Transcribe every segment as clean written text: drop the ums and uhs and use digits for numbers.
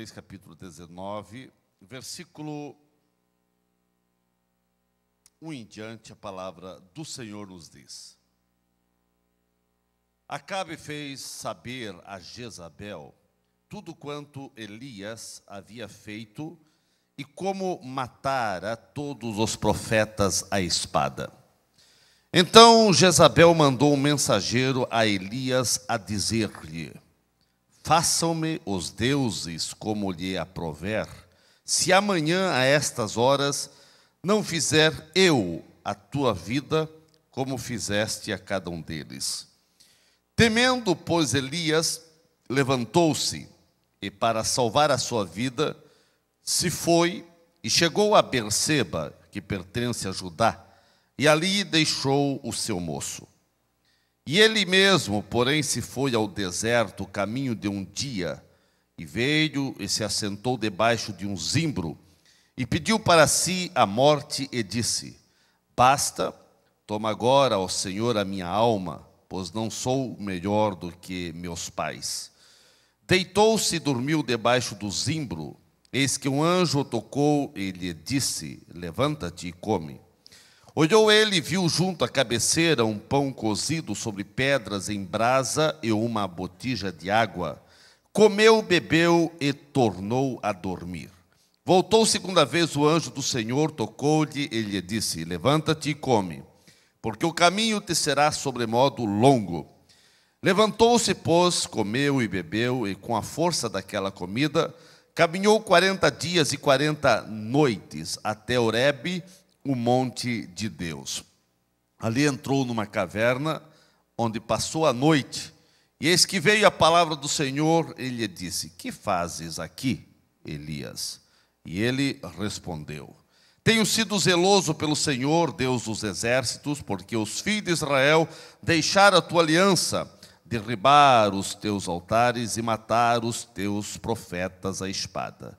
Reis, capítulo 19, versículo 1 em diante, a palavra do Senhor nos diz: Acabe fez saber a Jezabel tudo quanto Elias havia feito e como matara todos os profetas à espada. Então Jezabel mandou um mensageiro a Elias a dizer-lhe: Façam-me os deuses como lhe aprouver, se amanhã a estas horas não fizer eu a tua vida como fizeste a cada um deles. Temendo, pois, Elias levantou-se e, para salvar a sua vida, se foi e chegou a Berseba, que pertence a Judá, e ali deixou o seu moço. E ele mesmo, porém, se foi ao deserto, caminho de um dia, e veio e se assentou debaixo de um zimbro, e pediu para si a morte, e disse: Basta, toma agora, ó Senhor, a minha alma, pois não sou melhor do que meus pais. Deitou-se e dormiu debaixo do zimbro. Eis que um anjo o tocou e lhe disse: Levanta-te e come. Olhou ele e viu junto à cabeceira um pão cozido sobre pedras em brasa e uma botija de água. Comeu, bebeu e tornou a dormir. Voltou segunda vez o anjo do Senhor, tocou-lhe e lhe disse: Levanta-te e come, porque o caminho te será sobremodo longo. Levantou-se, pois, comeu e bebeu, e com a força daquela comida, caminhou 40 dias e 40 noites até Horebe, o monte de Deus. Ali entrou numa caverna, onde passou a noite, e eis que veio a palavra do Senhor, e lhe disse: Que fazes aqui, Elias? E ele respondeu: Tenho sido zeloso pelo Senhor, Deus dos exércitos, porque os filhos de Israel deixaram a tua aliança, derribar os teus altares e matar os teus profetas à espada.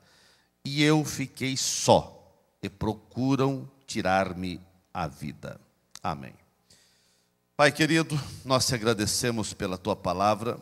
E eu fiquei só, e procuram tirar-me a vida. Amém. Pai querido, nós te agradecemos pela tua palavra,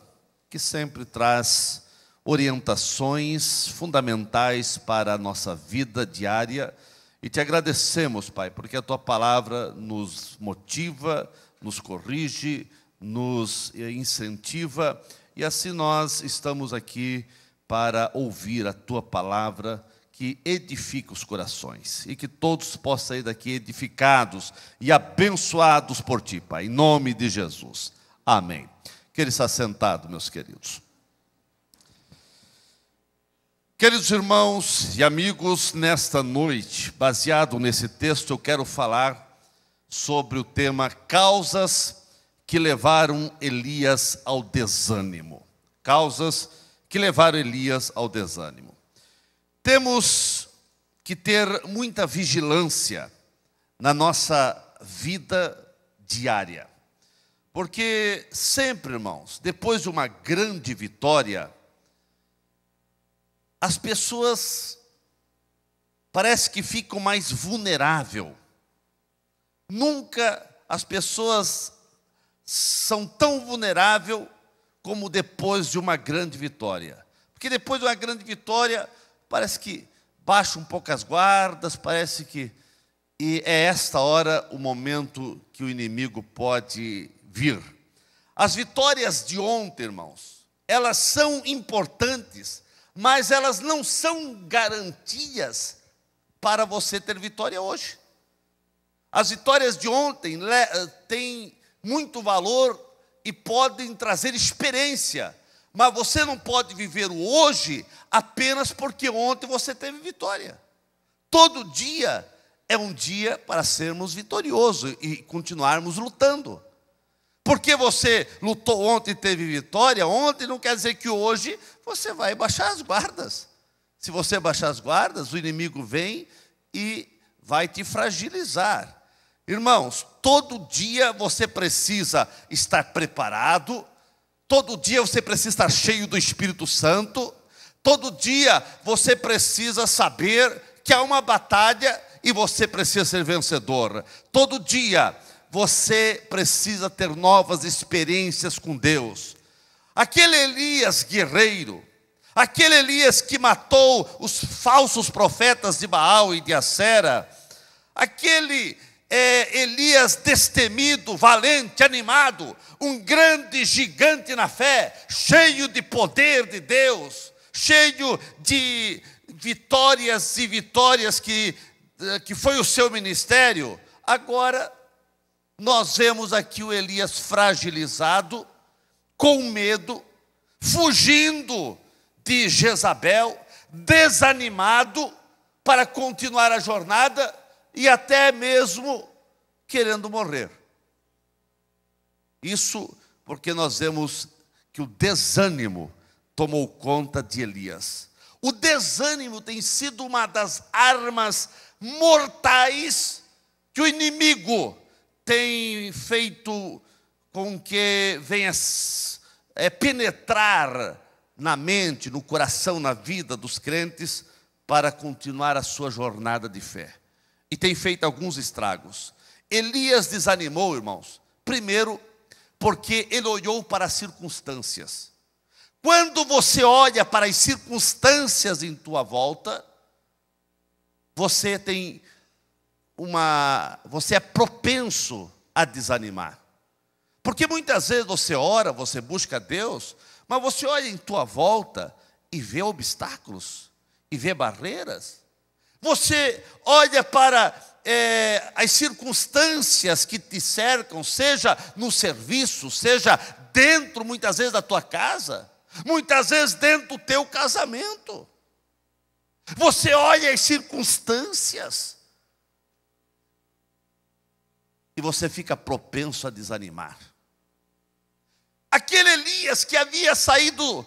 que sempre traz orientações fundamentais para a nossa vida diária, e te agradecemos, Pai, porque a tua palavra nos motiva, nos corrige, nos incentiva, e assim nós estamos aqui para ouvir a tua palavra, que edifica os corações, e que todos possam sair daqui edificados e abençoados por ti, Pai, em nome de Jesus. Amém. Queira estar sentado, meus queridos. Queridos irmãos e amigos, nesta noite, baseado nesse texto, eu quero falar sobre o tema causas que levaram Elias ao desânimo. Causas que levaram Elias ao desânimo. Temos que ter muita vigilância na nossa vida diária, porque sempre, irmãos, depois de uma grande vitória, as pessoas parece que ficam mais vulneráveis. Nunca as pessoas são tão vulneráveis como depois de uma grande vitória, porque depois de uma grande vitória parece que baixa um pouco as guardas, parece que... E é esta hora o momento que o inimigo pode vir. As vitórias de ontem, irmãos, elas são importantes, mas elas não são garantias para você ter vitória hoje. As vitórias de ontem têm muito valor e podem trazer experiência, mas você não pode viver o hoje apenas porque ontem você teve vitória. Todo dia é um dia para sermos vitoriosos e continuarmos lutando. Porque você lutou ontem e teve vitória, ontem não quer dizer que hoje você vai baixar as guardas. Se você baixar as guardas, o inimigo vem e vai te fragilizar. Irmãos, todo dia você precisa estar preparado, todo dia você precisa estar cheio do Espírito Santo, todo dia você precisa saber que há uma batalha e você precisa ser vencedor. Todo dia você precisa ter novas experiências com Deus. Aquele Elias guerreiro, aquele Elias que matou os falsos profetas de Baal e de Acera, aquele Elias destemido, valente, animado, um grande gigante na fé, cheio de poder de Deus, cheio de vitórias e vitórias que foi o seu ministério. Agora nós vemos aqui o Elias fragilizado, com medo, fugindo de Jezabel, desanimado para continuar a jornada e até mesmo querendo morrer. Isso porque nós vemos que o desânimo tomou conta de Elias. O desânimo tem sido uma das armas mortais que o inimigo tem feito com que venha penetrar na mente, no coração, na vida dos crentes para continuar a sua jornada de fé. E tem feito alguns estragos. Elias desanimou, irmãos, primeiro porque ele olhou para as circunstâncias. Quando você olha para as circunstâncias em tua volta, você é propenso a desanimar. Porque muitas vezes você ora, você busca Deus, mas você olha em tua volta e vê obstáculos, e vê barreiras. Você olha para as circunstâncias que te cercam, seja no serviço, seja dentro, muitas vezes, da tua casa, muitas vezes dentro do teu casamento. Você olha as circunstâncias e você fica propenso a desanimar. Aquele Elias que havia saído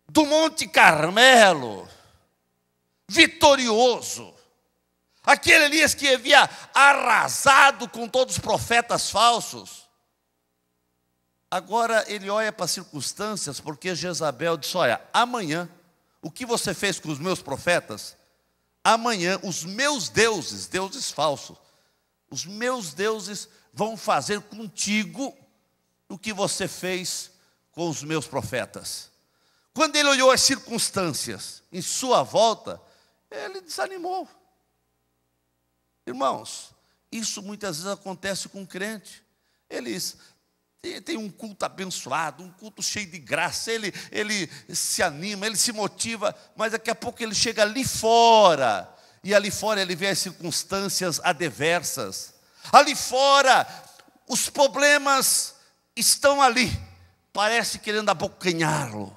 do Monte Carmelo, vitorioso, aquele Elias que havia arrasado com todos os profetas falsos, agora ele olha para as circunstâncias, porque Jezabel disse: olha, amanhã, o que você fez com os meus profetas, amanhã os meus deuses, deuses falsos, os meus deuses vão fazer contigo o que você fez com os meus profetas. Quando ele olhou as circunstâncias em sua volta, ele desanimou. Irmãos, isso muitas vezes acontece com o crente. Eles têm um culto abençoado, um culto cheio de graça, ele se anima, ele se motiva, mas daqui a pouco ele chega ali fora, e ali fora ele vê as circunstâncias adversas. Ali fora, os problemas estão ali, parece querendo abocanhá-lo,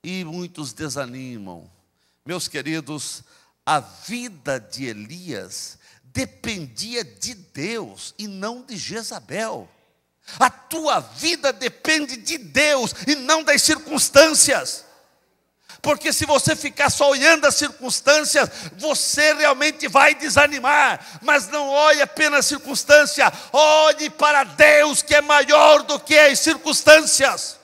e muitos desanimam. Meus queridos, a vida de Elias dependia de Deus e não de Jezabel. A tua vida depende de Deus e não das circunstâncias. Porque se você ficar só olhando as circunstâncias, você realmente vai desanimar. Mas não olhe apenas a circunstância, olhe para Deus, que é maior do que as circunstâncias.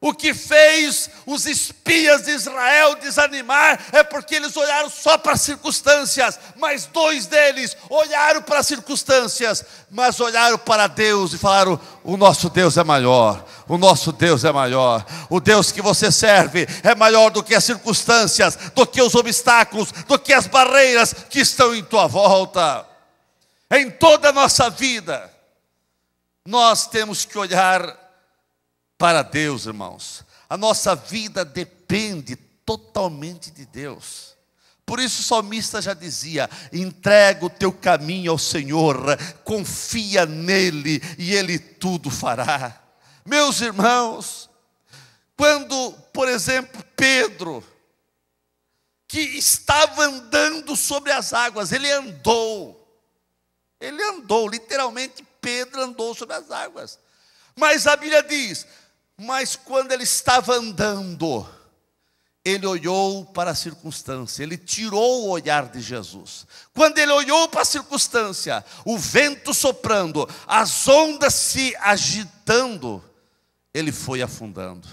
O que fez os espias de Israel desanimar é porque eles olharam só para as circunstâncias, mas 2 deles olharam para as circunstâncias, mas olharam para Deus e falaram: o nosso Deus é maior, o nosso Deus é maior, o Deus que você serve é maior do que as circunstâncias, do que os obstáculos, do que as barreiras que estão em tua volta. Em toda a nossa vida, nós temos que olhar para Deus, irmãos. A nossa vida depende totalmente de Deus. Por isso o salmista já dizia: entrega o teu caminho ao Senhor, confia nele e ele tudo fará. Meus irmãos, quando, por exemplo, Pedro, que estava andando sobre as águas, ele andou, literalmente Pedro andou sobre as águas. Mas a Bíblia diz: mas quando ele estava andando, ele olhou para a circunstância, ele tirou o olhar de Jesus. Quando ele olhou para a circunstância, o vento soprando, as ondas se agitando, ele foi afundando.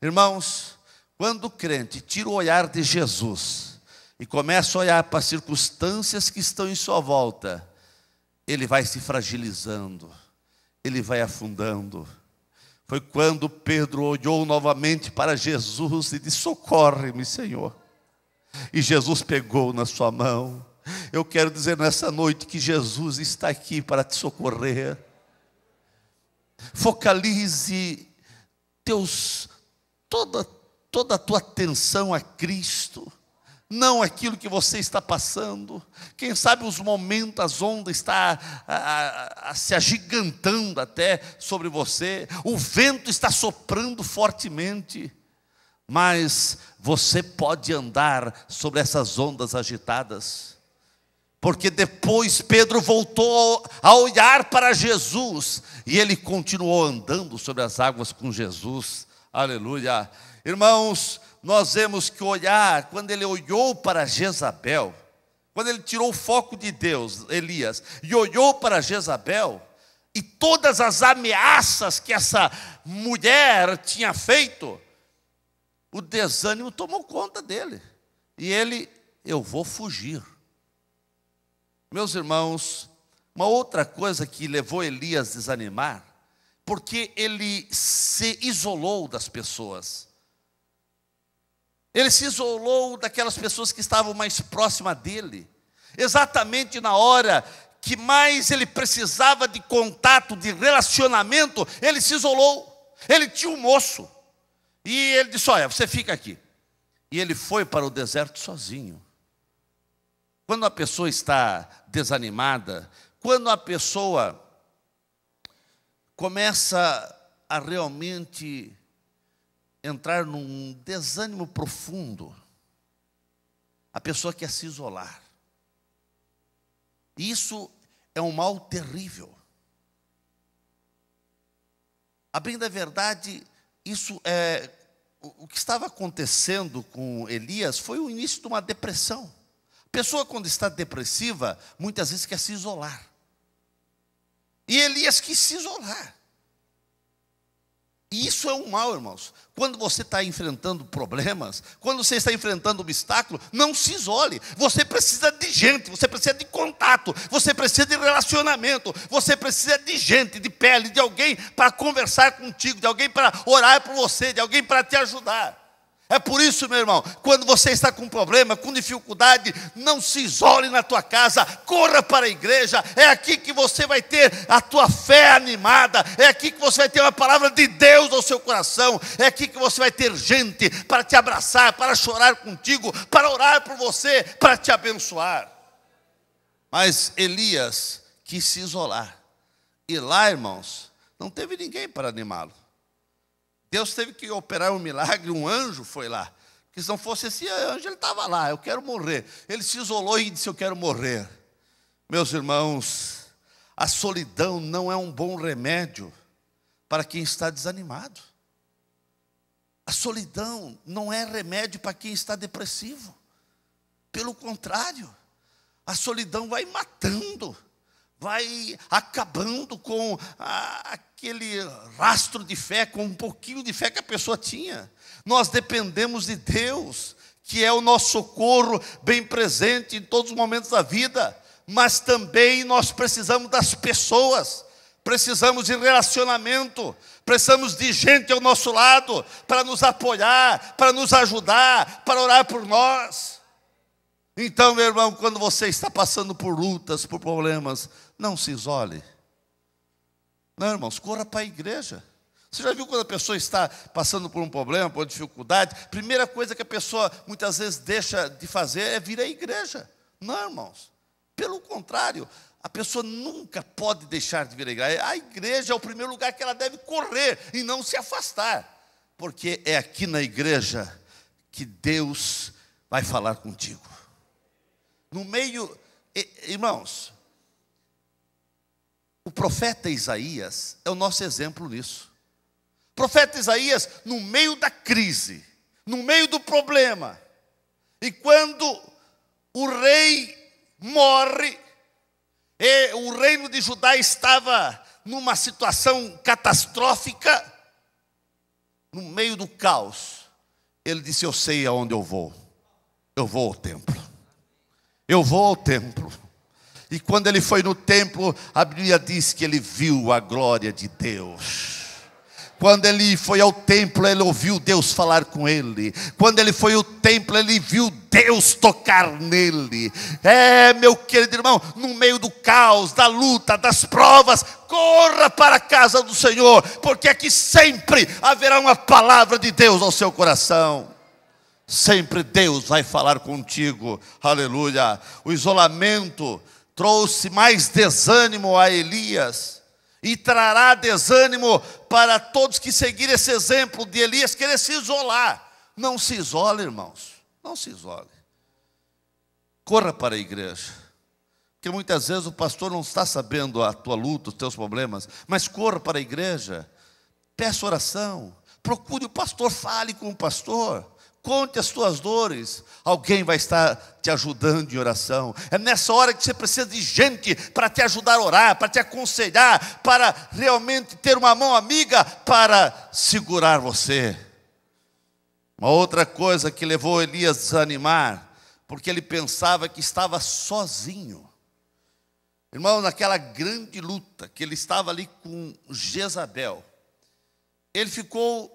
Irmãos, quando o crente tira o olhar de Jesus e começa a olhar para as circunstâncias que estão em sua volta, ele vai se fragilizando, ele vai afundando. foi quando Pedro olhou novamente para Jesus e disse: socorre-me, Senhor. E Jesus pegou na sua mão. Eu quero dizer nessa noite que Jesus está aqui para te socorrer. Focalize toda a tua atenção a Cristo, não aquilo que você está passando. Quem sabe os momentos, as ondas estão se agigantando até sobre você, o vento está soprando fortemente, mas você pode andar sobre essas ondas agitadas, porque depois Pedro voltou a olhar para Jesus, e ele continuou andando sobre as águas com Jesus. Aleluia. Irmãos, nós vemos que olhar, quando ele olhou para Jezabel, quando ele tirou o foco de Deus, Elias, e olhou para Jezabel, e todas as ameaças que essa mulher tinha feito, o desânimo tomou conta dele, e ele: eu vou fugir. Meus irmãos, uma outra coisa que levou Elias a desanimar, porque ele se isolou das pessoas. Ele se isolou daquelas pessoas que estavam mais próximas dele. Exatamente na hora que mais ele precisava de contato, de relacionamento, ele se isolou. Ele tinha um moço. E ele disse: olha, você fica aqui. E ele foi para o deserto sozinho. Quando a pessoa está desanimada, quando a pessoa começa a realmente entrar num desânimo profundo, a pessoa quer se isolar. Isso é um mal terrível. A bem da verdade, isso é o que estava acontecendo com Elias, foi o início de uma depressão. A pessoa, quando está depressiva, muitas vezes quer se isolar. E Elias quis se isolar. E isso é um mal, irmãos. Quando você está enfrentando problemas, quando você está enfrentando obstáculos, não se isole. Você precisa de gente, você precisa de contato, você precisa de relacionamento, você precisa de gente, de pele, de alguém para conversar contigo, de alguém para orar por você, de alguém para te ajudar. É por isso, meu irmão, quando você está com problema, com dificuldade, não se isole na tua casa, corra para a igreja. É aqui que você vai ter a tua fé animada, é aqui que você vai ter uma palavra de Deus ao seu coração, é aqui que você vai ter gente para te abraçar, para chorar contigo, para orar por você, para te abençoar. Mas Elias quis se isolar, e lá, irmãos, não teve ninguém para animá-lo. Deus teve que operar um milagre, um anjo foi lá. Porque se não fosse esse anjo, ele estava lá: eu quero morrer. Ele se isolou e disse: eu quero morrer. Meus irmãos, a solidão não é um bom remédio para quem está desanimado. A solidão não é remédio para quem está depressivo. Pelo contrário, a solidão vai matando, vai acabando com aquele rastro de fé, com um pouquinho de fé que a pessoa tinha. Nós dependemos de Deus, que é o nosso socorro bem presente em todos os momentos da vida, mas também nós precisamos das pessoas, precisamos de relacionamento, precisamos de gente ao nosso lado, para nos apoiar, para nos ajudar, para orar por nós. Então, meu irmão, quando você está passando por lutas, por problemas, não se isole. Não, irmãos, corra para a igreja. Você já viu quando a pessoa está passando por um problema, por uma dificuldade, a primeira coisa que a pessoa muitas vezes deixa de fazer é vir à igreja. Não, irmãos, pelo contrário, a pessoa nunca pode deixar de vir à igreja. A igreja é o primeiro lugar que ela deve correr e não se afastar, porque é aqui na igreja que Deus vai falar contigo. No meio, irmãos, o profeta Isaías é o nosso exemplo nisso. O profeta Isaías, no meio da crise, no meio do problema, e quando o rei morre, e o reino de Judá estava numa situação catastrófica, no meio do caos, ele disse: eu sei aonde eu vou ao templo. Eu vou ao templo. E quando ele foi no templo, a Bíblia diz que ele viu a glória de Deus. Quando ele foi ao templo, ele ouviu Deus falar com ele. Quando ele foi ao templo, ele viu Deus tocar nele. Meu querido irmão, no meio do caos, da luta, das provas, corra para a casa do Senhor, porque aqui sempre haverá uma palavra de Deus ao seu coração. Sempre Deus vai falar contigo, aleluia. O isolamento trouxe mais desânimo a Elias, e trará desânimo para todos que seguirem esse exemplo de Elias, querer se isolar. Não se isole, irmãos, não se isole. Corra para a igreja, porque muitas vezes o pastor não está sabendo a tua luta, os teus problemas, mas corra para a igreja, peça oração, procure o pastor, fale com o pastor. Conte as tuas dores, alguém vai estar te ajudando em oração. É nessa hora que você precisa de gente para te ajudar a orar, para te aconselhar, para realmente ter uma mão amiga para segurar você. Uma outra coisa que levou Elias a desanimar, porque ele pensava que estava sozinho. Irmão, naquela grande luta que ele estava ali com Jezabel, ele ficou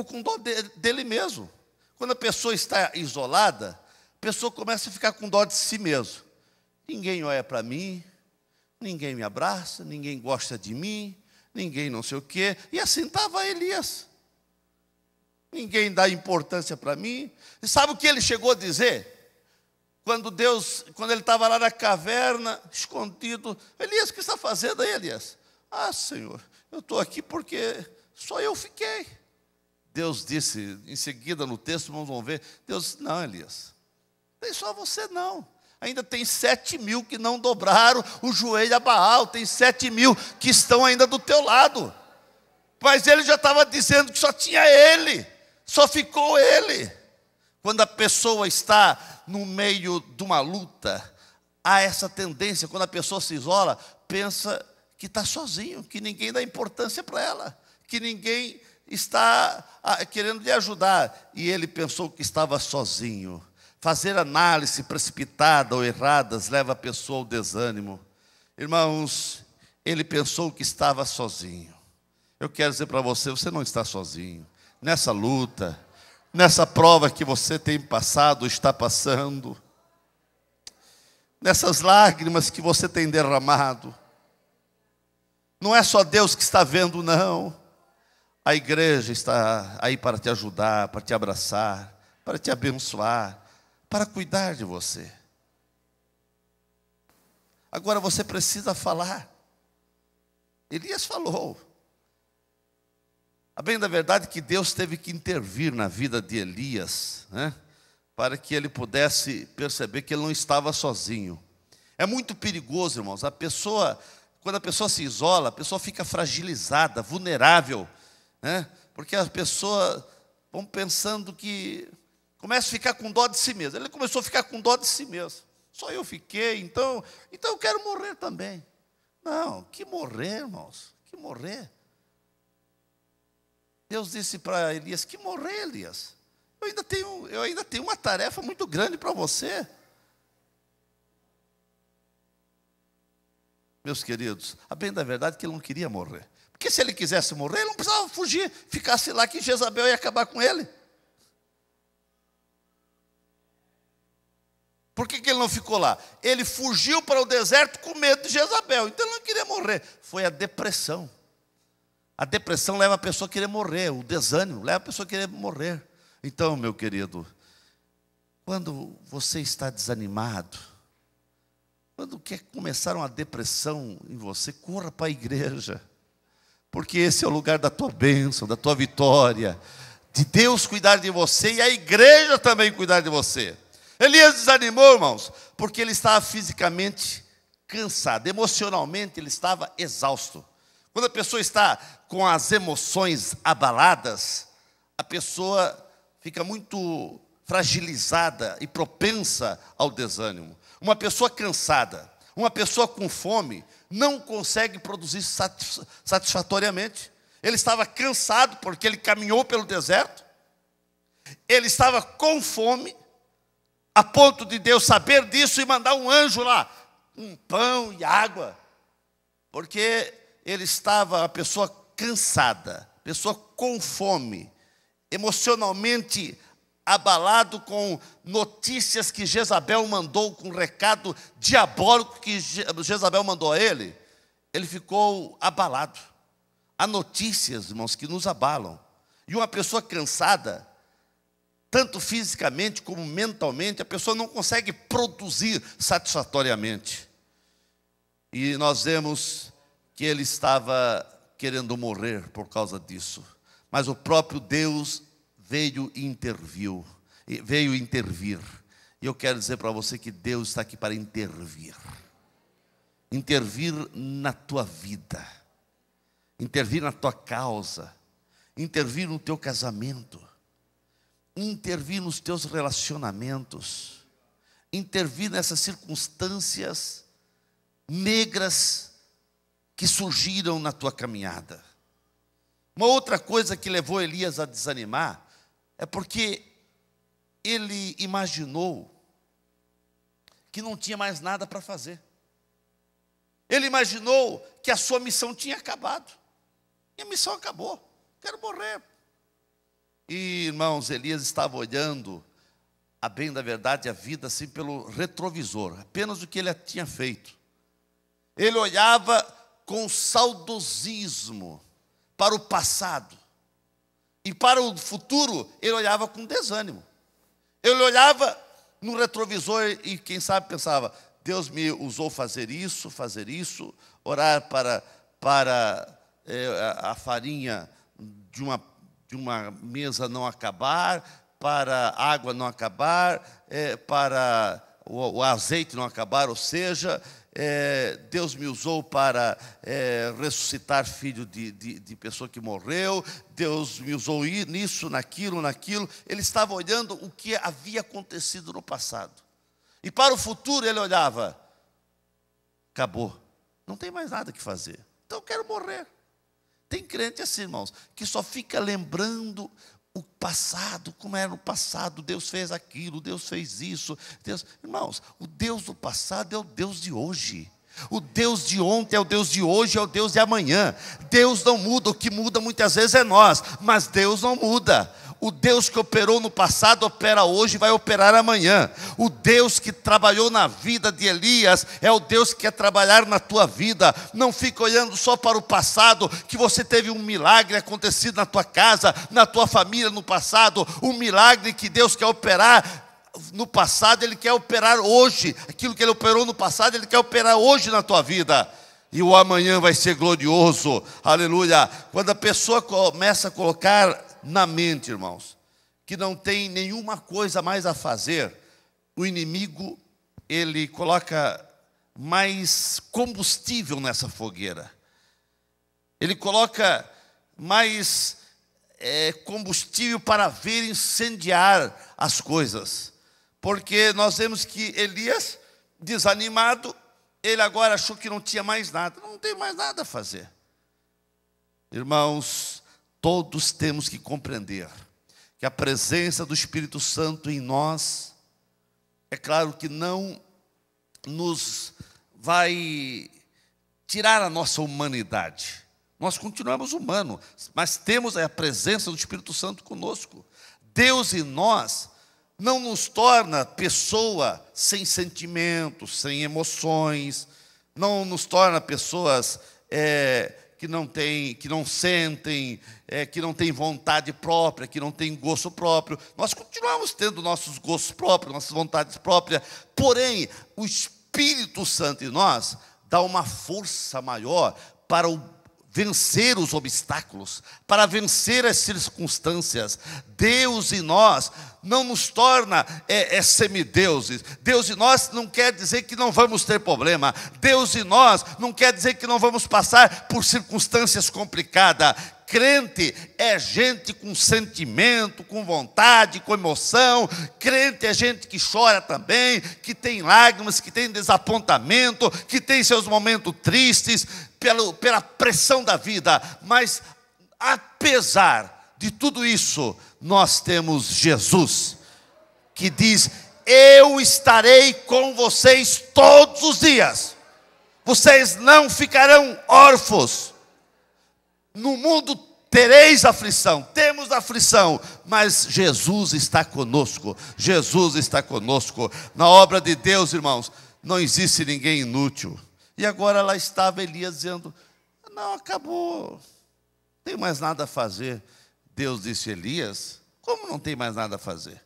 com dó dele mesmo. Quando a pessoa está isolada, a pessoa começa a ficar com dó de si mesmo. Ninguém olha para mim, ninguém me abraça, ninguém gosta de mim, ninguém não sei o quê. E assim estava Elias. Ninguém dá importância para mim. E sabe o que ele chegou a dizer? Quando ele estava lá na caverna, escondido, Elias, o que está fazendo aí, Elias? Senhor, eu estou aqui porque só eu fiquei. Deus disse, em seguida no texto, vamos ver, Deus disse, não, Elias, tem só você não. Ainda tem 7.000 que não dobraram o joelho a Baal, tem 7.000 que estão ainda do teu lado. Mas ele já estava dizendo que só tinha ele, só ficou ele. Quando a pessoa está no meio de uma luta, há essa tendência, quando a pessoa se isola, pensa que está sozinho, que ninguém dá importância para ela, que ninguém está querendo lhe ajudar. E ele pensou que estava sozinho. Fazer análise precipitada ou erradas leva a pessoa ao desânimo. Irmãos, ele pensou que estava sozinho. Eu quero dizer para você, você não está sozinho. Nessa luta, nessa prova que você tem passado, está passando, nessas lágrimas que você tem derramado, não é só Deus que está vendo, não. A igreja está aí para te ajudar, para te abraçar, para te abençoar, para cuidar de você. Agora você precisa falar. Elias falou. A bem da verdade que Deus teve que intervir na vida de Elias, né, para que ele pudesse perceber que ele não estava sozinho. É muito perigoso, irmãos. Quando a pessoa se isola, a pessoa fica fragilizada, vulnerável, né? Porque as pessoas vão pensando que começa a ficar com dó de si mesmo. Ele começou a ficar com dó de si mesmo. Só eu fiquei, então eu quero morrer também. Não, que morrer, irmãos, que morrer. Deus disse para Elias, que morrer, Elias. Eu ainda tenho uma tarefa muito grande para você. Meus queridos, a bem da verdade é que ele não queria morrer. Porque se ele quisesse morrer, ele não precisava fugir, ficasse lá que Jezabel ia acabar com ele. Por que ele não ficou lá? Ele fugiu para o deserto com medo de Jezabel, então ele não queria morrer. Foi a depressão. A depressão leva a pessoa a querer morrer, o desânimo leva a pessoa a querer morrer. Então, meu querido, quando você está desanimado, quando quer começar uma depressão em você, corra para a igreja. Porque esse é o lugar da tua bênção, da tua vitória, de Deus cuidar de você e a igreja também cuidar de você. Elias desanimou, irmãos, porque ele estava fisicamente cansado, emocionalmente ele estava exausto. Quando a pessoa está com as emoções abaladas, a pessoa fica muito fragilizada e propensa ao desânimo. Uma pessoa cansada, uma pessoa com fome, não consegue produzir satisfatoriamente. Ele estava cansado porque ele caminhou pelo deserto. Ele estava com fome, a ponto de Deus saber disso e mandar um anjo lá, um pão e água. Porque ele estava, a pessoa cansada. pessoa com fome, emocionalmente abalado com notícias que Jezabel mandou, com um recado diabólico que Jezabel mandou a ele, ele ficou abalado. Há notícias, irmãos, que nos abalam. E uma pessoa cansada, tanto fisicamente como mentalmente, a pessoa não consegue produzir satisfatoriamente. E nós vemos que ele estava querendo morrer por causa disso. Mas o próprio Deus veio intervir. E eu quero dizer para você que Deus está aqui para intervir. Intervir na tua vida. Intervir na tua causa. Intervir no teu casamento. Intervir nos teus relacionamentos. Intervir nessas circunstâncias negras que surgiram na tua caminhada. Uma outra coisa que levou Elias a desanimar é porque ele imaginou que não tinha mais nada para fazer. Ele imaginou que a sua missão tinha acabado. E a missão acabou. Quero morrer. E, irmãos, Elias estava olhando, a bem da verdade, a vida assim pelo retrovisor, apenas o que ele tinha feito. Ele olhava com saudosismo para o passado. E para o futuro, ele olhava com desânimo. Ele olhava no retrovisor e, quem sabe, pensava: Deus me usou fazer isso, orar para a farinha de uma mesa não acabar, para a água não acabar, para o azeite não acabar, ou seja, Deus me usou para ressuscitar filho de pessoa que morreu, Deus me usou nisso, naquilo. Ele estava olhando o que havia acontecido no passado. E para o futuro ele olhava: acabou, não tem mais nada que fazer, então eu quero morrer. Tem crente assim, irmãos, que só fica lembrando o passado, como era no passado, Deus fez aquilo, Deus fez isso. Irmãos, o Deus do passado é o Deus de hoje. O Deus de ontem é o Deus de hoje, é o Deus de amanhã. Deus não muda, o que muda muitas vezes é nós, mas Deus não muda. O Deus que operou no passado, opera hoje e vai operar amanhã. O Deus que trabalhou na vida de Elias é o Deus que quer trabalhar na tua vida. Não fica olhando só para o passado, que você teve um milagre acontecido na tua casa, na tua família no passado. Um milagre que Deus quer operar no passado, Ele quer operar hoje. Aquilo que Ele operou no passado, Ele quer operar hoje na tua vida. E o amanhã vai ser glorioso, aleluia. Quando a pessoa começa a colocar na mente, irmãos, que não tem nenhuma coisa mais a fazer, o inimigo, ele coloca mais combustível nessa fogueira. Ele coloca mais combustível para ver incendiar as coisas. Porque nós vemos que Elias, desanimado, ele agora achou que não tinha mais nada. Não tem mais nada a fazer. Irmãos, todos temos que compreender que a presença do Espírito Santo em nós, é claro que não nos vai tirar a nossa humanidade. Nós continuamos humanos, mas temos a presença do Espírito Santo conosco. Deus em nós não nos torna pessoa sem sentimentos, sem emoções, não nos torna pessoas que não sentem, que não têm vontade própria, que não têm gosto próprio. Nós continuamos tendo nossos gostos próprios, nossas vontades próprias, porém, o Espírito Santo em nós dá uma força maior para vencer os obstáculos, para vencer as circunstâncias. Deus em nós não nos torna semideuses. Deus em nós não quer dizer que não vamos ter problema. Deus em nós não quer dizer que não vamos passar por circunstâncias complicadas. Crente é gente com sentimento, com vontade, com emoção. Crente é gente que chora também, que tem lágrimas, que tem desapontamento, que tem seus momentos tristes pela pressão da vida. Mas apesar de tudo isso, nós temos Jesus, que diz: eu estarei com vocês todos os dias. Vocês não ficarão órfãos. No mundo tereis aflição, temos aflição, mas Jesus está conosco, Jesus está conosco. Na obra de Deus, irmãos, não existe ninguém inútil. E agora lá estava Elias dizendo, não, acabou, não tem mais nada a fazer. Deus disse, Elias, como não tem mais nada a fazer?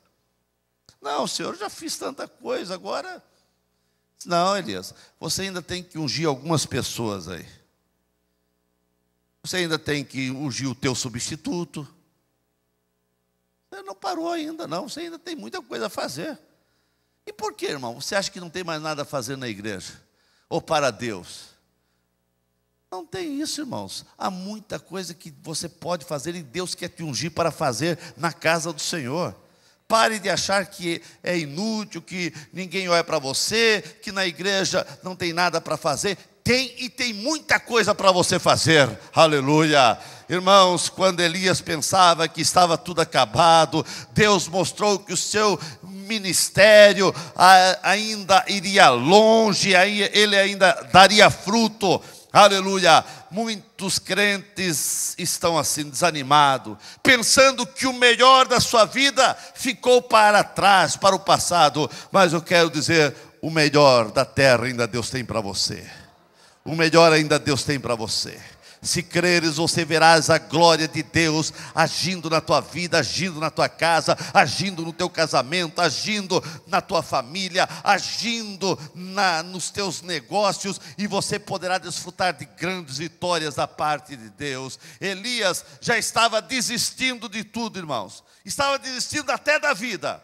Não, Senhor, já fiz tanta coisa, agora... Não, Elias, você ainda tem que ungir algumas pessoas aí. Você ainda tem que ungir o teu substituto. Você não parou ainda, não. Você ainda tem muita coisa a fazer. E por que, irmão? Você acha que não tem mais nada a fazer na igreja? Ou para Deus? Não tem isso, irmãos. Há muita coisa que você pode fazer e Deus quer te ungir para fazer na casa do Senhor. Pare de achar que é inútil, que ninguém olha para você, que na igreja não tem nada para fazer. Tem muita coisa para você fazer, aleluia. Irmãos, quando Elias pensava que estava tudo acabado, Deus mostrou que o seu ministério ainda iria longe, ele ainda daria fruto, aleluia. Muitos crentes estão assim, desanimados, pensando que o melhor da sua vida ficou para trás, para o passado. Mas eu quero dizer, o melhor da terra ainda Deus tem para você. O melhor ainda Deus tem para você. Se creres, você verás a glória de Deus agindo na tua vida, agindo na tua casa, agindo no teu casamento, agindo na tua família, agindo nos teus negócios, e você poderá desfrutar de grandes vitórias da parte de Deus. Elias já estava desistindo de tudo, irmãos. Estava desistindo até da vida.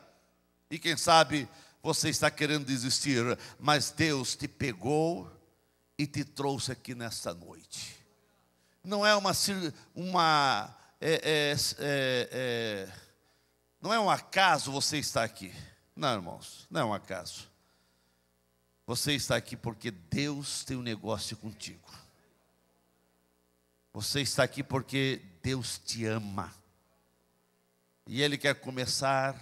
E quem sabe você está querendo desistir, mas Deus te pegou e te trouxe aqui nesta noite. Não é não é um acaso você estar aqui. Não, irmãos, não é um acaso. Você está aqui porque Deus tem um negócio contigo. Você está aqui porque Deus te ama. E Ele quer começar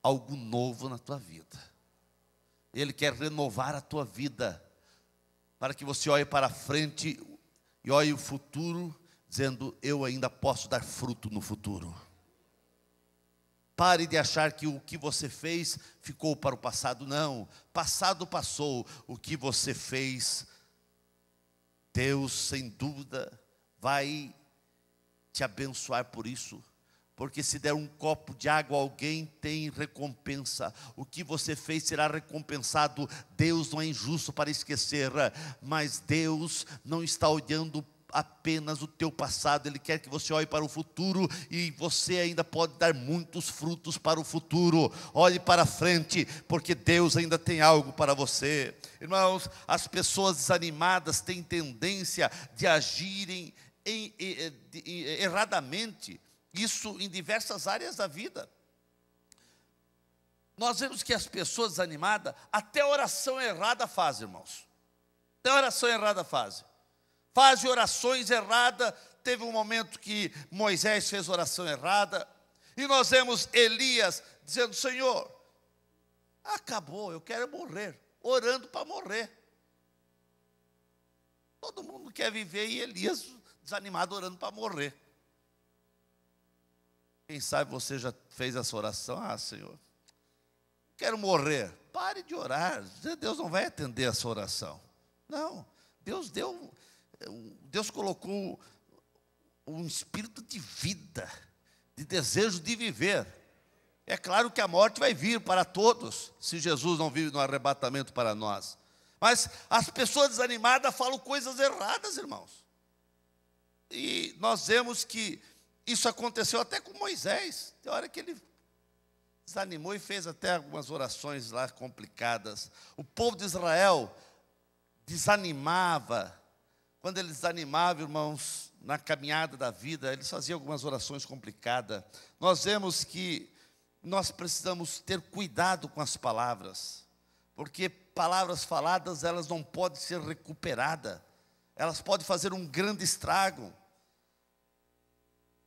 algo novo na tua vida. Ele quer renovar a tua vida, para que você olhe para frente e olhe o futuro, dizendo, eu ainda posso dar fruto no futuro. Pare de achar que o que você fez ficou para o passado. Não, passado passou. O que você fez, Deus sem dúvida vai te abençoar por isso. Porque se der um copo de água a alguém, tem recompensa. O que você fez será recompensado. Deus não é injusto para esquecer, mas Deus não está olhando apenas o teu passado. Ele quer que você olhe para o futuro, e você ainda pode dar muitos frutos para o futuro. Olhe para frente, porque Deus ainda tem algo para você. Irmãos, as pessoas desanimadas têm tendência de agirem erradamente. Isso em diversas áreas da vida. Nós vemos que as pessoas desanimadas, até oração errada fazem, irmãos. Até oração errada fazem. Fazem orações erradas. Teve um momento que Moisés fez oração errada. E nós vemos Elias dizendo, Senhor, acabou, eu quero morrer. Orando para morrer. Todo mundo quer viver, e Elias desanimado orando para morrer. Quem sabe você já fez essa oração, Senhor, quero morrer. Pare de orar, Deus não vai atender essa oração. Não, Deus colocou um espírito de vida, de desejo de viver. É claro que a morte vai vir para todos, se Jesus não vive no arrebatamento para nós. Mas as pessoas desanimadas falam coisas erradas, irmãos. E nós vemos que isso aconteceu até com Moisés. Tem hora que ele desanimou e fez até algumas orações lá complicadas. O povo de Israel desanimava. Quando ele desanimava, irmãos, na caminhada da vida, eles faziam algumas orações complicadas. Nós vemos que nós precisamos ter cuidado com as palavras, porque palavras faladas, elas não podem ser recuperadas. Elas podem fazer um grande estrago.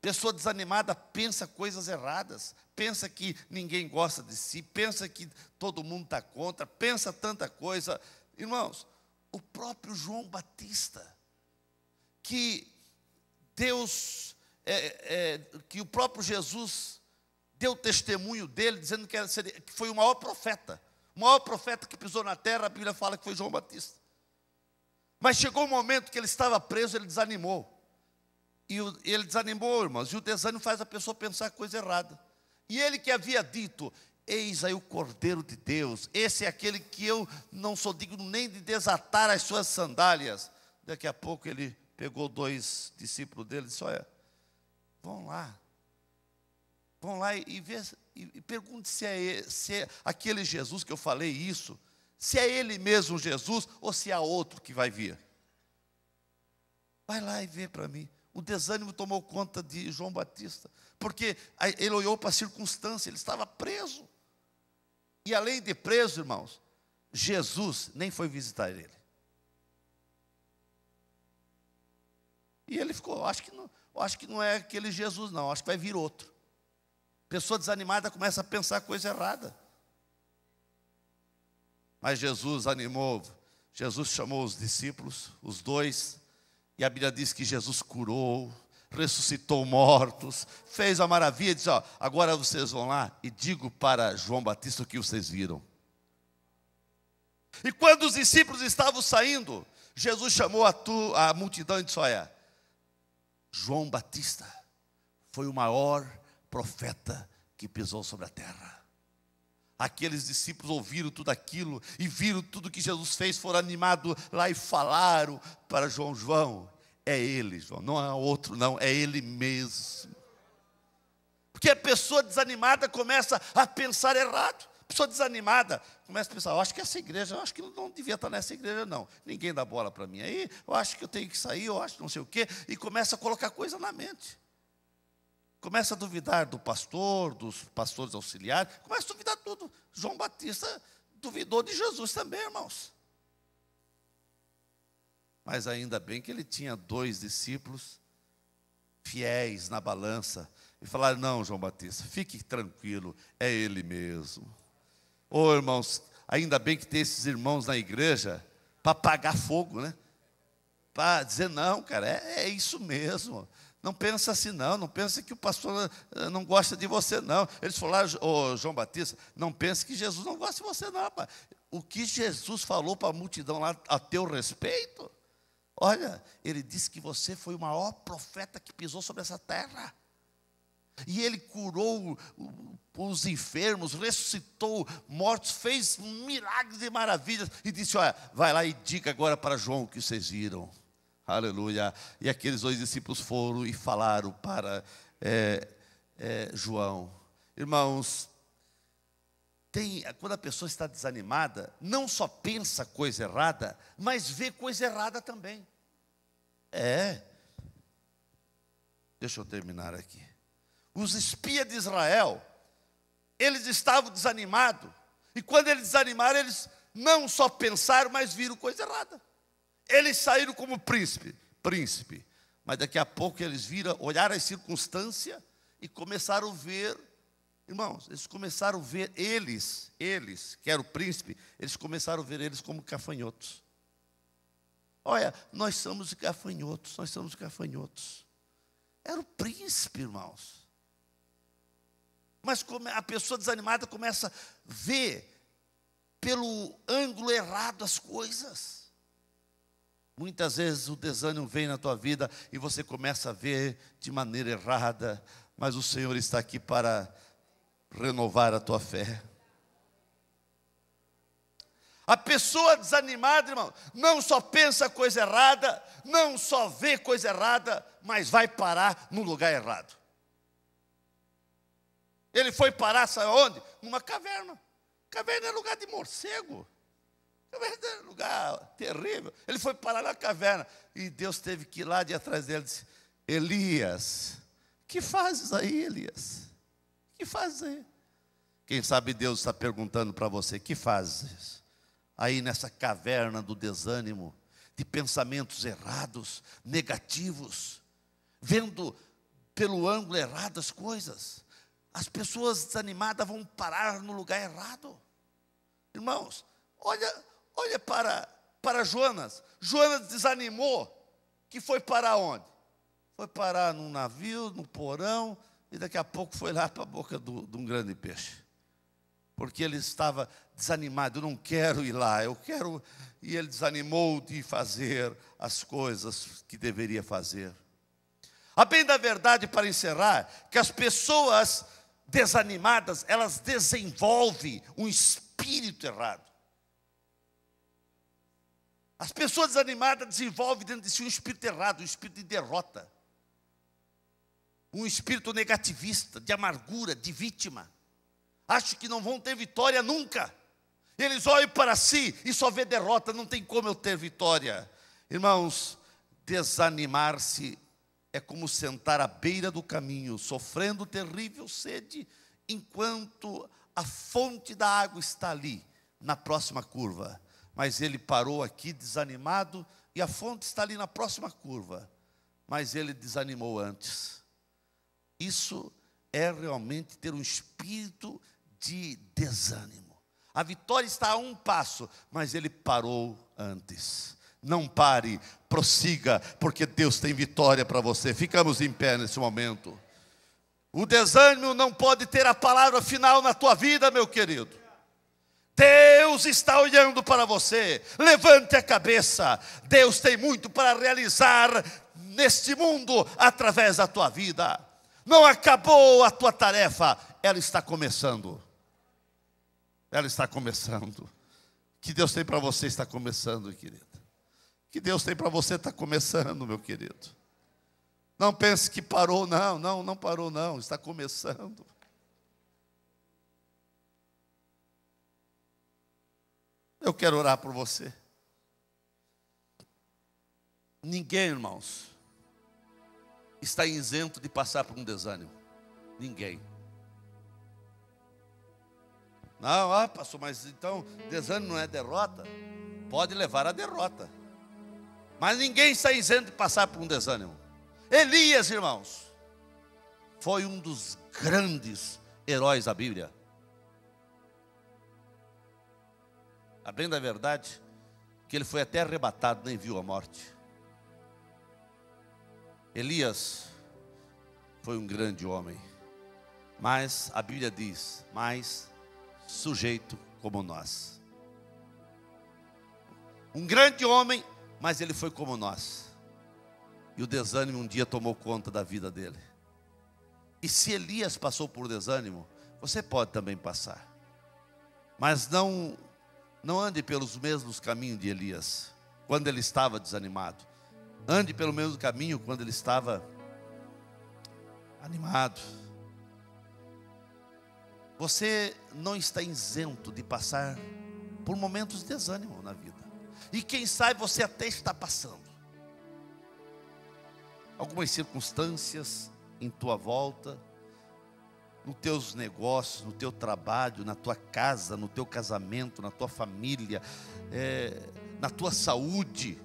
Pessoa desanimada pensa coisas erradas, pensa que ninguém gosta de si, pensa que todo mundo está contra, pensa tanta coisa. Irmãos, o próprio João Batista, que Deus que o próprio Jesus deu testemunho dele, dizendo que foi o maior profeta. O maior profeta que pisou na terra, a Bíblia fala que foi João Batista. Mas chegou um momento que ele estava preso, ele desanimou. E ele desanimou, irmãos, e o desânimo faz a pessoa pensar coisa errada. E ele que havia dito: eis aí o Cordeiro de Deus, esse é aquele que eu não sou digno nem de desatar as suas sandálias. Daqui a pouco ele pegou 2 discípulos dele e disse: olha, vão lá e pergunte se é aquele Jesus que eu falei isso, se é ele mesmo Jesus ou se há outro que vai vir. Vai lá e vê para mim. O desânimo tomou conta de João Batista, porque ele olhou para a circunstância, ele estava preso. E além de preso, irmãos, Jesus nem foi visitar ele. E ele ficou: acho que não é aquele Jesus não, acho que vai vir outro. Pessoa desanimada começa a pensar coisa errada. Mas Jesus animou, Jesus chamou os discípulos, os 2, e a Bíblia diz que Jesus curou, ressuscitou mortos, fez a maravilha, disse: ó, agora vocês vão lá e digo para João Batista o que vocês viram. E quando os discípulos estavam saindo, Jesus chamou a multidão e disse: olha, João Batista foi o maior profeta que pisou sobre a terra. Aqueles discípulos ouviram tudo aquilo e viram tudo que Jesus fez, foram animados lá e falaram para João: é ele, João, não é outro não, é ele mesmo. Porque a pessoa desanimada começa a pensar errado. A pessoa desanimada começa a pensar: eu acho que essa igreja, eu acho que não devia estar nessa igreja não. Ninguém dá bola para mim aí, eu acho que eu tenho que sair, eu acho que não sei o quê. E começa a colocar coisa na mente. Começa a duvidar do pastor, dos pastores auxiliares, começa a duvidar tudo. João Batista duvidou de Jesus também, irmãos. Mas ainda bem que ele tinha 2 discípulos fiéis na balança. E falaram: não, João Batista, fique tranquilo, é ele mesmo. Ô irmãos, ainda bem que tem esses irmãos na igreja para apagar fogo, né? Para dizer: não, cara, é isso mesmo. Não pensa assim não, não pensa que o pastor não gosta de você não. Eles falaram: ô João Batista, não pense que Jesus não gosta de você não, rapaz. O que Jesus falou para a multidão lá a teu respeito, olha, ele disse que você foi o maior profeta que pisou sobre essa terra. E ele curou os enfermos, ressuscitou mortos, fez milagres e maravilhas. E disse: olha, vai lá e diga agora para João o que vocês viram. Aleluia. E aqueles 2 discípulos foram e falaram para João. Irmãos, quando a pessoa está desanimada, não só pensa coisa errada, mas vê coisa errada também. Deixa eu terminar aqui. Os espias de Israel, eles estavam desanimados. E quando eles desanimaram, eles não só pensaram, mas viram coisa errada. Eles saíram como príncipe. Mas daqui a pouco eles olharam as circunstâncias e começaram a ver, irmãos, eles começaram a ver eles, que era o príncipe, eles começaram a ver eles como gafanhotos. Olha, nós somos gafanhotos. Era o príncipe, irmãos. Mas a pessoa desanimada começa a ver pelo ângulo errado as coisas. Muitas vezes o desânimo vem na tua vida e você começa a ver de maneira errada, mas o Senhor está aqui para renovar a tua fé. A pessoa desanimada, irmão, não só pensa coisa errada, não só vê coisa errada, mas vai parar no lugar errado. Ele foi parar, sabe onde? Numa caverna. Caverna é lugar de morcego. Caverna é lugar terrível. Ele foi parar na caverna. E Deus teve que ir lá de atrás dele e disse: Elias, que fazes aí, Elias? Que fazes aí? Quem sabe Deus está perguntando para você: que fazes aí nessa caverna do desânimo, de pensamentos errados, negativos, vendo pelo ângulo errado as coisas? As pessoas desanimadas vão parar no lugar errado. Irmãos, olha para Jonas. Jonas desanimou, que foi para onde? foi parar num navio, no porão, e daqui a pouco foi lá para a boca de um grande peixe. Porque ele estava desanimado, eu não quero ir lá, eu quero... E ele desanimou de fazer as coisas que deveria fazer. A bem da verdade, para encerrar, que as pessoas desanimadas, elas desenvolvem um espírito errado. As pessoas desanimadas desenvolvem dentro de si um espírito errado, um espírito de derrota. Um espírito negativista, de amargura, de vítima. Acham que não vão ter vitória nunca. Eles olham para si e só vê derrota, não tem como eu ter vitória. Irmãos, desanimar-se é como sentar à beira do caminho, sofrendo terrível sede, enquanto a fonte da água está ali, na próxima curva. Mas ele parou aqui desanimado, e a fonte está ali na próxima curva. Mas ele desanimou antes. Isso é realmente ter um espírito de desânimo. A vitória está a um passo, mas ele parou antes. Não pare, prossiga, porque Deus tem vitória para você. Ficamos em pé nesse momento. O desânimo não pode ter a palavra final na tua vida, meu querido. Deus está olhando para você. Levante a cabeça. Deus tem muito para realizar neste mundo através da tua vida. Não acabou a tua tarefa, ela está começando. Ela está começando. O que Deus tem para você está começando, querido. O que Deus tem para você está começando, meu querido. Não pense que parou, não parou não, está começando. Eu quero orar por você. Ninguém, irmãos, está isento de passar por um desânimo. Ninguém. Não, pastor, mas então desânimo não é derrota? Pode levar à derrota. Mas ninguém está isento de passar por um desânimo. Elias, irmãos, foi um dos grandes heróis da Bíblia. A bem da verdade, que ele foi até arrebatado, nem viu a morte. Elias foi um grande homem. Mas a Bíblia diz, mas sujeito como nós. Um grande homem, mas ele foi como nós. E o desânimo um dia tomou conta da vida dele. E se Elias passou por desânimo, você pode também passar. Mas não ande pelos mesmos caminhos de Elias, quando ele estava desanimado. Ande pelo mesmo caminho quando ele estava animado. Você não está isento de passar por momentos de desânimo na vida. E quem sabe você até está passando. Algumas circunstâncias em tua volta, nos teus negócios, no teu trabalho, na tua casa, no teu casamento, na tua família, na tua saúde.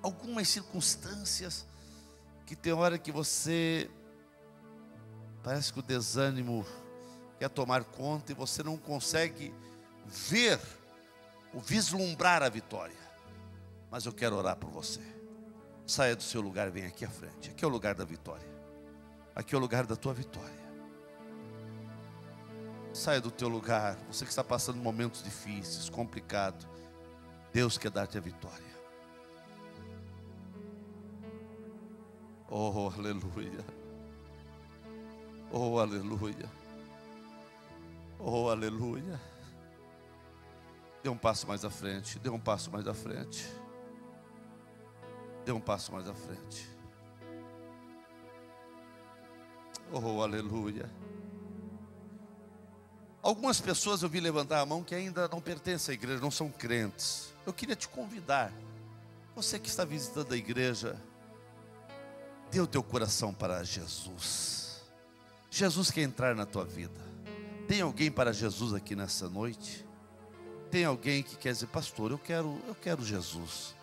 Algumas circunstâncias que tem hora que você, parece que o desânimo quer tomar conta e você não consegue ver ou vislumbrar a vitória. Mas eu quero orar por você. Saia do seu lugar, vem aqui à frente. Aqui é o lugar da vitória. Aqui é o lugar da tua vitória. Saia do teu lugar. Você que está passando momentos difíceis, complicados. Deus quer dar-te a vitória. Oh, aleluia. Oh, aleluia. Oh, aleluia. Dê um passo mais à frente. Dê um passo mais à frente. Dê um passo mais à frente. Oh, aleluia. Algumas pessoas eu vi levantar a mão que ainda não pertencem à igreja, não são crentes. Eu queria te convidar. Você que está visitando a igreja, dê o teu coração para Jesus. Jesus quer entrar na tua vida. Tem alguém para Jesus aqui nessa noite? Tem alguém que quer dizer, pastor, eu quero Jesus.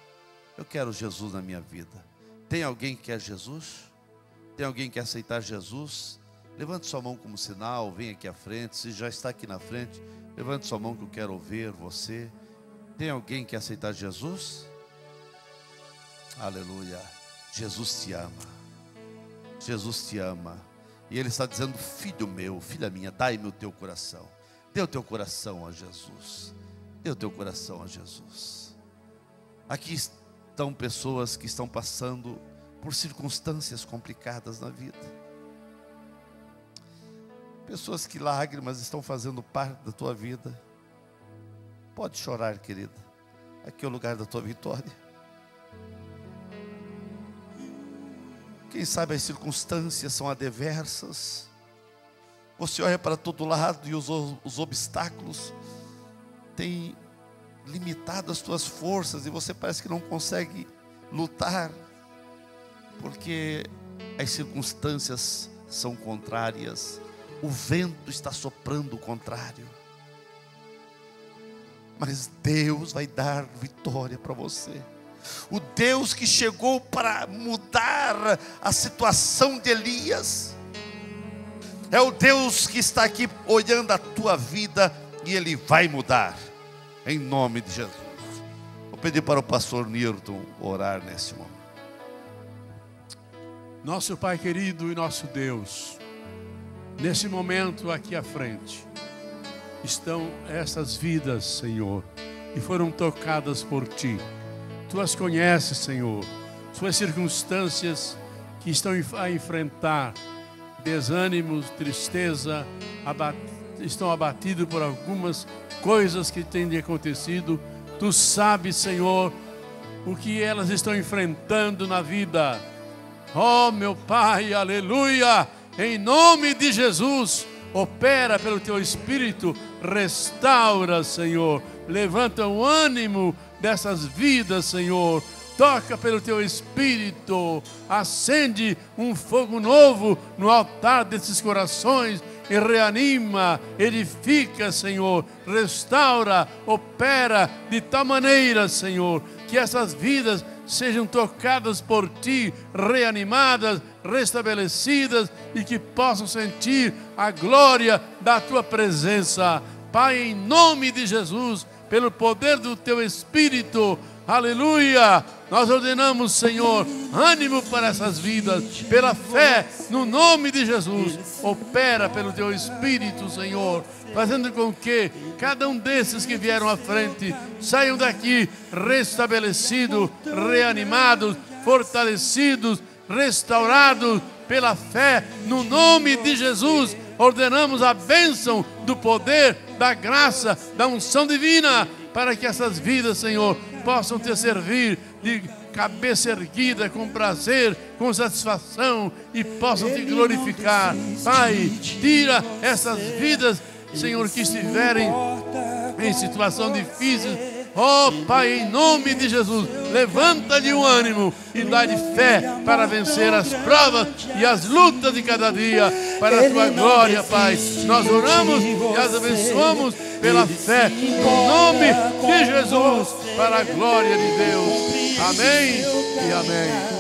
Eu quero Jesus na minha vida. Tem alguém que quer Jesus? Tem alguém que quer aceitar Jesus? Levante sua mão como sinal, vem aqui à frente. Se já está aqui na frente, levante sua mão que eu quero ouvir você. Tem alguém que quer aceitar Jesus? Aleluia. Jesus te ama. Jesus te ama. E Ele está dizendo: filho meu, filha minha, dai-me o teu coração. Dê o teu coração a Jesus. Dê o teu coração a Jesus. Aqui estão pessoas que estão passando por circunstâncias complicadas na vida. Pessoas que lágrimas estão fazendo parte da tua vida. Pode chorar, querida. Aqui é o lugar da tua vitória. Quem sabe as circunstâncias são adversas. Você olha para todo lado e os obstáculos têm limitado as tuas forças e você parece que não consegue lutar, porque as circunstâncias são contrárias. O vento está soprando o contrário. Mas Deus vai dar vitória para você. O Deus que chegou para mudar a situação de Elias é o Deus que está aqui olhando a tua vida e Ele vai mudar, em nome de Jesus. Vou pedir para o pastor Nilton orar nesse momento. Nosso Pai querido e nosso Deus, nesse momento aqui à frente estão essas vidas, Senhor, que foram tocadas por Ti. Tu as conheces, Senhor, suas circunstâncias que estão a enfrentar, desânimos, tristeza, estão abatidos por algumas coisas que têm acontecido. Tu sabes, Senhor, o que elas estão enfrentando na vida. Oh, meu Pai, aleluia, em nome de Jesus, opera pelo Teu Espírito, restaura, Senhor, levanta o ânimo dessas vidas, Senhor, toca pelo Teu Espírito, acende um fogo novo no altar desses corações e reanima, edifica, Senhor, restaura, opera de tal maneira, Senhor, que essas vidas sejam tocadas por Ti, reanimadas, restabelecidas e que possam sentir a glória da Tua presença. Pai, em nome de Jesus, pelo poder do Teu Espírito, aleluia, nós ordenamos, Senhor, ânimo para essas vidas, pela fé, no nome de Jesus, opera pelo Teu Espírito, Senhor, fazendo com que cada um desses que vieram à frente saiam daqui restabelecidos, reanimados, fortalecidos, restaurados pela fé, no nome de Jesus. Ordenamos a bênção do poder, da graça, da unção divina, para que essas vidas, Senhor, possam Te servir de cabeça erguida, com prazer, com satisfação, e possam Te glorificar. Pai, tira essas vidas, Senhor, que estiverem em situação difícil. Oh, Pai, em nome de Jesus, levanta-lhe o ânimo e dá-lhe fé para vencer as provas e as lutas de cada dia, para a Tua glória, Pai. Nós oramos e as abençoamos pela fé, no nome de Jesus, para a glória de Deus. Amém e amém.